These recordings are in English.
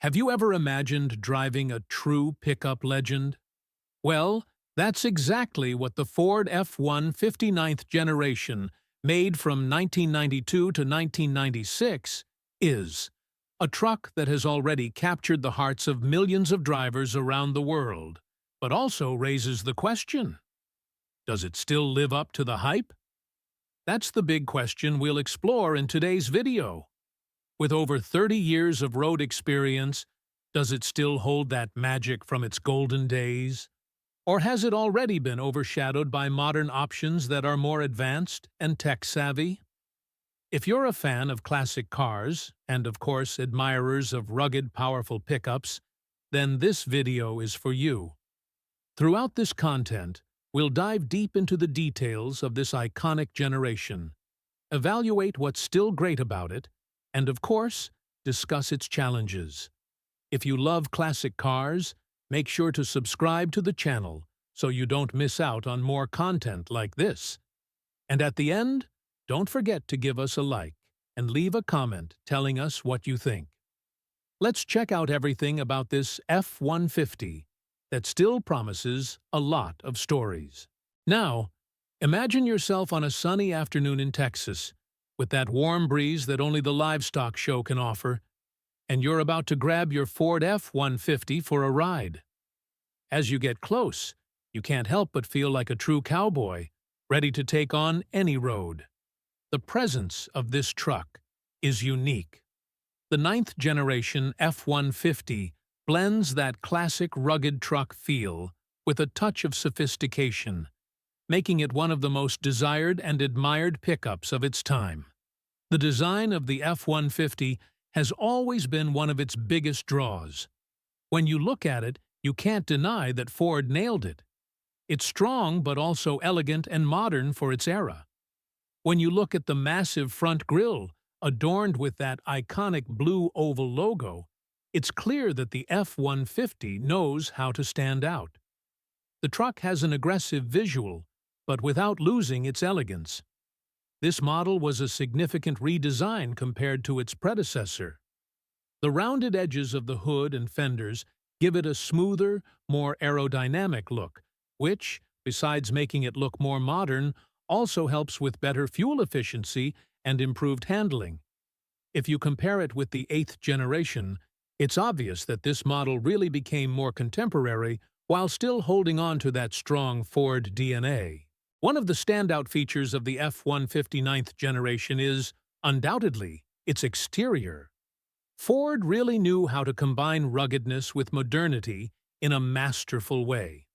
Have you ever imagined driving a true pickup legend? Well, that's exactly what the Ford F-150 ninth generation, made from 1992 to 1996, is. A truck that has already captured the hearts of millions of drivers around the world, but also raises the question, does it still live up to the hype? That's the big question we'll explore in today's video. With over 30 years of road experience, does it still hold that magic from its golden days? Or has it already been overshadowed by modern options that are more advanced and tech-savvy? If you're a fan of classic cars, and of course admirers of rugged, powerful pickups, then this video is for you. Throughout this content, we'll dive deep into the details of this iconic generation, evaluate what's still great about it, and of course, discuss its challenges. If you love classic cars, make sure to subscribe to the channel so you don't miss out on more content like this. And at the end, don't forget to give us a like and leave a comment telling us what you think. Let's check out everything about this F-150 that still promises a lot of stories. Now, imagine yourself on a sunny afternoon in Texas, with that warm breeze that only the livestock show can offer, and you're about to grab your Ford F-150 for a ride. As you get close, you can't help but feel like a true cowboy, ready to take on any road. The presence of this truck is unique. The ninth generation F-150 blends that classic rugged truck feel with a touch of sophistication, making it one of the most desired and admired pickups of its time. The design of the F-150 has always been one of its biggest draws. When you look at it, you can't deny that Ford nailed it. It's strong but also elegant and modern for its era. When you look at the massive front grille, adorned with that iconic blue oval logo, it's clear that the F-150 knows how to stand out. The truck has an aggressive visual, but without losing its elegance. This model was a significant redesign compared to its predecessor. The rounded edges of the hood and fenders give it a smoother, more aerodynamic look, which, besides making it look more modern, also helps with better fuel efficiency and improved handling. If you compare it with the 8th generation, it's obvious that this model really became more contemporary while still holding on to that strong Ford DNA. One of the standout features of the F-150 ninth generation is, undoubtedly, its exterior. Ford really knew how to combine ruggedness with modernity in a masterful way.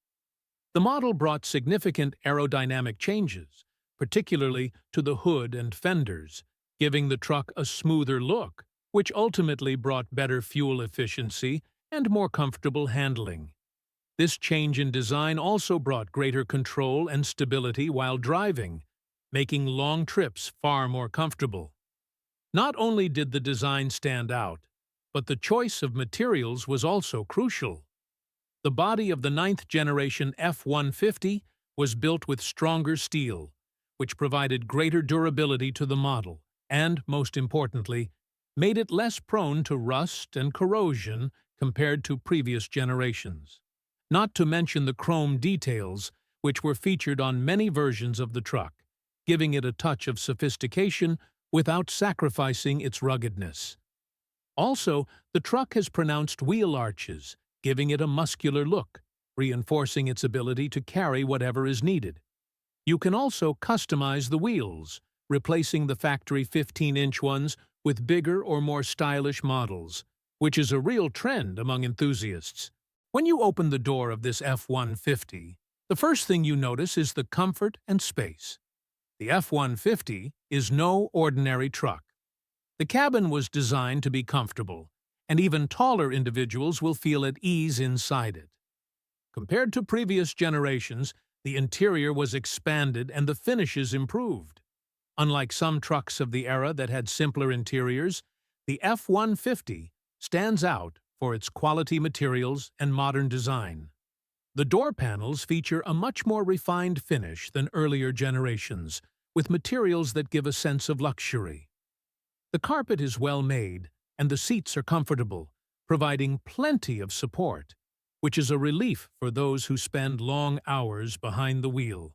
The model brought significant aerodynamic changes, particularly to the hood and fenders, giving the truck a smoother look, which ultimately brought better fuel efficiency and more comfortable handling. This change in design also brought greater control and stability while driving, making long trips far more comfortable. Not only did the design stand out, but the choice of materials was also crucial. The body of the ninth generation F-150 was built with stronger steel, which provided greater durability to the model and, most importantly, made it less prone to rust and corrosion compared to previous generations. Not to mention the chrome details, which were featured on many versions of the truck, giving it a touch of sophistication without sacrificing its ruggedness. Also, the truck has pronounced wheel arches, giving it a muscular look, reinforcing its ability to carry whatever is needed. You can also customize the wheels, replacing the factory 15-inch ones with bigger or more stylish models, which is a real trend among enthusiasts. When you open the door of this F-150, the first thing you notice is the comfort and space. The F-150 is no ordinary truck. The cabin was designed to be comfortable, and even taller individuals will feel at ease inside it. Compared to previous generations, the interior was expanded and the finishes improved. Unlike some trucks of the era that had simpler interiors, the F-150 stands out for its quality materials and modern design. The door panels feature a much more refined finish than earlier generations, with materials that give a sense of luxury. The carpet is well made, and the seats are comfortable, providing plenty of support, which is a relief for those who spend long hours behind the wheel.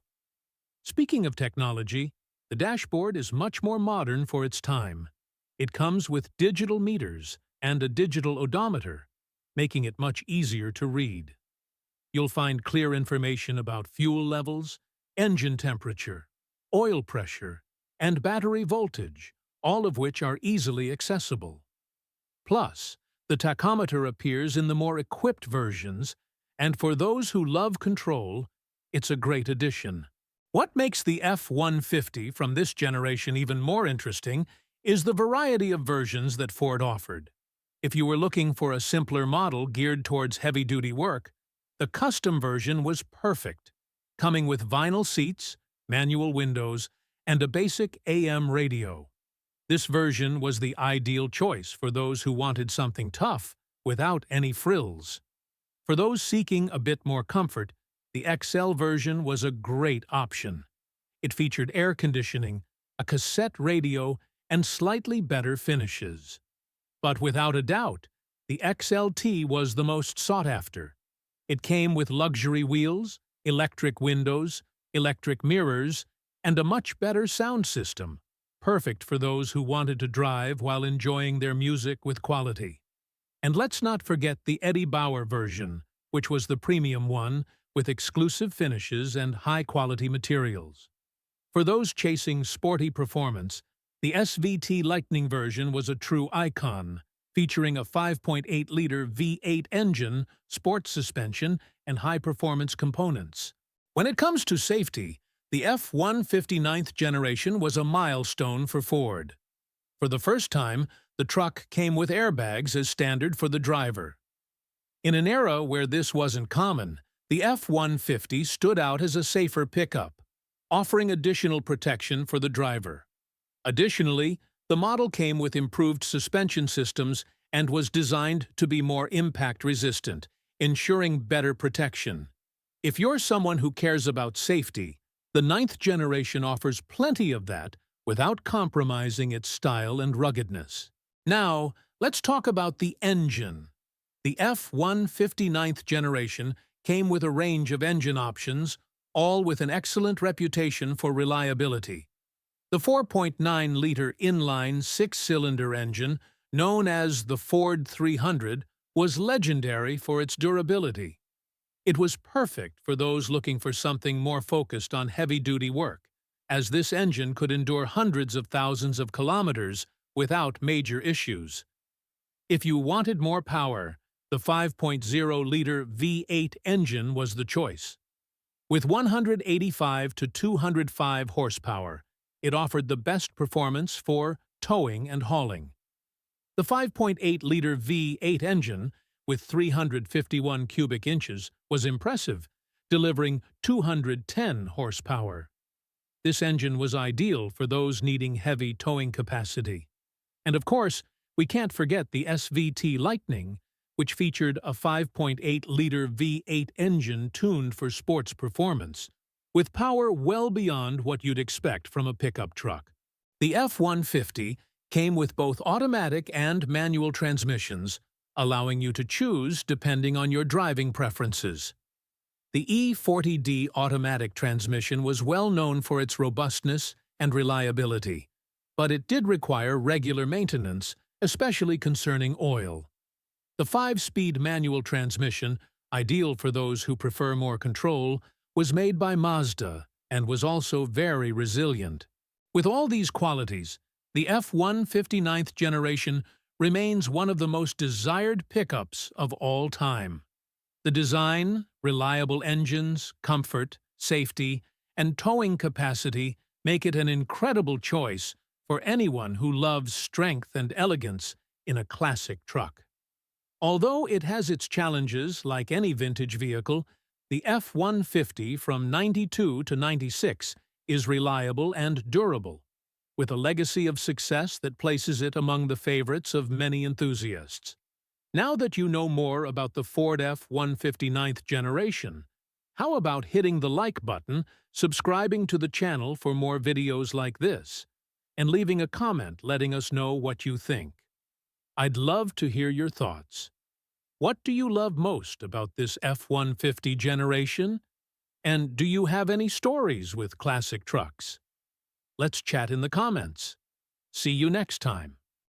Speaking of technology, the dashboard is much more modern for its time. It comes with digital meters and a digital odometer, making it much easier to read. You'll find clear information about fuel levels, engine temperature, oil pressure, and battery voltage, all of which are easily accessible. Plus, the tachometer appears in the more equipped versions, and for those who love control, it's a great addition. What makes the F-150 from this generation even more interesting is the variety of versions that Ford offered. If you were looking for a simpler model geared towards heavy-duty work, the custom version was perfect, coming with vinyl seats, manual windows, and a basic AM radio. This version was the ideal choice for those who wanted something tough without any frills. For those seeking a bit more comfort, the XL version was a great option. It featured air conditioning, a cassette radio, and slightly better finishes. But without a doubt, the XLT was the most sought after. It came with luxury wheels, electric windows, electric mirrors, and a much better sound system, perfect for those who wanted to drive while enjoying their music with quality. And let's not forget the Eddie Bauer version, which was the premium one, with exclusive finishes and high-quality materials. For those chasing sporty performance, the SVT Lightning version was a true icon, featuring a 5.8-liter V8 engine, sports suspension, and high-performance components. When it comes to safety, the F-150 9th generation was a milestone for Ford. For the first time, the truck came with airbags as standard for the driver. In an era where this wasn't common, the F-150 stood out as a safer pickup, offering additional protection for the driver. Additionally, the model came with improved suspension systems and was designed to be more impact-resistant, ensuring better protection. If you're someone who cares about safety, the 9th generation offers plenty of that without compromising its style and ruggedness. Now, let's talk about the engine. The F-150 9th generation came with a range of engine options, all with an excellent reputation for reliability. The 4.9-liter inline six-cylinder engine, known as the Ford 300, was legendary for its durability. It was perfect for those looking for something more focused on heavy-duty work, as this engine could endure hundreds of thousands of kilometers without major issues. If you wanted more power, the 5.0-liter V8 engine was the choice. With 185 to 205 horsepower, it offered the best performance for towing and hauling. The 5.8-liter V8 engine, with 351 cubic inches, was impressive, delivering 210 horsepower. This engine was ideal for those needing heavy towing capacity. And of course, we can't forget the SVT Lightning, which featured a 5.8-liter V8 engine tuned for sports performance, with power well beyond what you'd expect from a pickup truck. The F-150 came with both automatic and manual transmissions, allowing you to choose depending on your driving preferences. The E40D automatic transmission was well known for its robustness and reliability, but it did require regular maintenance, especially concerning oil. The 5-speed manual transmission, ideal for those who prefer more control, was made by Mazda and was also very resilient. With all these qualities, the F-150 9th generation remains one of the most desired pickups of all time. The design, reliable engines, comfort, safety, and towing capacity make it an incredible choice for anyone who loves strength and elegance in a classic truck. Although it has its challenges like any vintage vehicle, the F-150 from '92 to '96 is reliable and durable, with a legacy of success that places it among the favorites of many enthusiasts. Now that you know more about the Ford F-150 9th generation, how about hitting the like button, subscribing to the channel for more videos like this, and leaving a comment letting us know what you think? I'd love to hear your thoughts. What do you love most about this F-150 generation? And do you have any stories with classic trucks? Let's chat in the comments. See you next time.